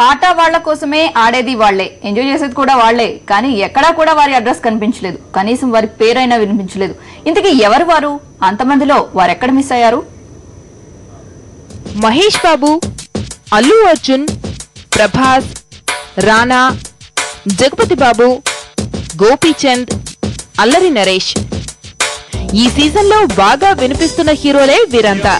ఆట వాళ్ల కోసమే, ఆడేది వాళ్లే, ఎంజాయ్ చేసేది కూడా వాళ్లే. కానీ ఎక్కడా కూడా వారి అడ్రస్ కనిపించలేదు, కనీసం వారి పేరైనా వినిపించలేదు. ఇంతకీ ఎవరు వారు? అంతమందిలో వారెక్కడ మిస్ అయ్యారు? మహేష్ బాబు, అల్లు అర్జున్, ప్రభాస్, రానా, జగపతి బాబు, గోపీచంద్, అల్లరి నరేష్. ఈ సీజన్ లో బాగా వినిపిస్తున్న హీరోలే వీరంతా.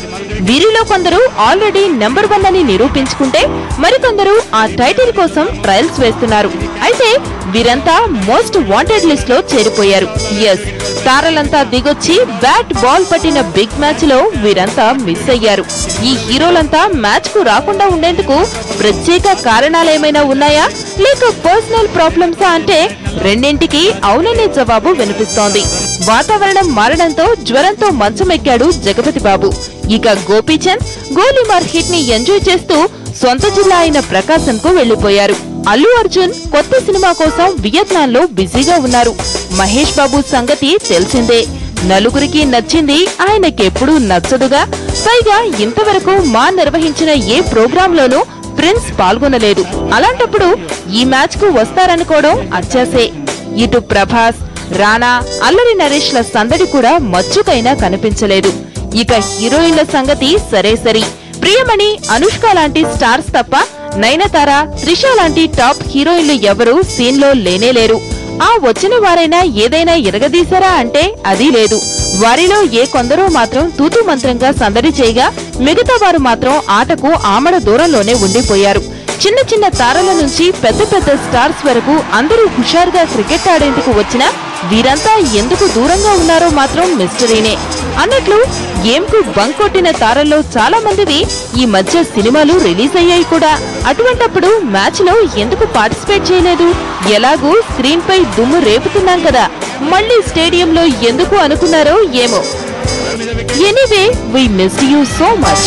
వీరిలో కొందరు ఆల్రెడీ నెంబర్ 1 అని నిరూపించుకుంటే మరికొందరు ఆ టైటిల్ కోసం ట్రయల్స్ వేస్తున్నారు. అయితే వీరంతా మోస్ట్ వాంటెడ్ లిస్ట్ లో చేరిపోయారు. ఎస్, తారలంతా దిగొచ్చి బ్యాట్ బాల్ పట్టిన బిగ్ మ్యాచ్ లో వీరంతా మిస్ అయ్యారు. ఈ హీరోలంతా మ్యాచ్ కు రాకుండా ఉండేందుకు ప్రత్యేక కారణాలేమైనా ఉన్నాయా, లేక పర్సనల్ ప్రాబ్లమ్సా అంటే రెండింటికి అవుననే జవాబు వినిపిస్తోంది. వాతావరణం మారడంతో జ్వరంతో మంచమెక్కాడు జగపతి బాబు. ఇక గోపీచంద్ గోలీమార్ హిట్ ని ఎంజాయ్ చేస్తూ సొంత జిల్లా అయిన ప్రకాశం కు వెళ్లిపోయారు. అల్లు అర్జున్ కొత్త సినిమా కోసం వియత్నాం లో బిజీగా ఉన్నారు. మహేష్ బాబు సంగతి తెలిసిందే. నలుగురికి నచ్చింది ఆయనకెప్పుడూ నచ్చదుగా. పైగా ఇంతవరకు మా నిర్వహించిన ఏ ప్రోగ్రామ్ లోనూ ప్రిన్స్ పాల్గొనలేదు. అలాంటప్పుడు ఈ మ్యాచ్ కు వస్తారనుకోవడం అత్యాసే. ఇటు ప్రభాస్, రానా, అల్లరి నరేష్ ల సందడి కూడా మచ్చుకైనా కనిపించలేదు. ఇక హీరోయిన్ల సంగతి సరే సరి. ప్రియమణి, అనుష్క లాంటి స్టార్స్ తప్ప నయనతార, త్రిష లాంటి టాప్ హీరోయిన్లు ఎవరూ సీన్ లో లేనేలేరు. ఆ వచ్చిన వారైనా ఏదైనా ఎరగదీశారా అంటే అది లేదు. వారిలో ఏ కొందరో మాత్రం తూతూ మంత్రంగా సందడి చేయగా మిగతా వారు మాత్రం ఆటకు ఆమడ దూరంలోనే ఉండిపోయారు. చిన్న చిన్న తారల నుంచి పెద్ద పెద్ద స్టార్స్ వరకు అందరూ హుషారుగా క్రికెట్ ఆడేందుకు వచ్చినా వీరంతా ఎందుకు దూరంగా ఉన్నారో మాత్రం మిస్టరీనే. అన్నట్లు గేమ్ కు బంక్ కొట్టిన తారల్లో చాలా మందివి ఈ మధ్య సినిమాలు రిలీజ్ అయ్యాయి కూడా. అటువంటప్పుడు మ్యాచ్ లో ఎందుకు పార్టిసిపేట్ చేయలేదు? ఎలాగూ స్క్రీన్ పై దుమ్ము రేపుతున్నాం కదా, మళ్ళీ స్టేడియంలో ఎందుకు అనుకున్నారో ఏమో. Anyway, we missed you so much.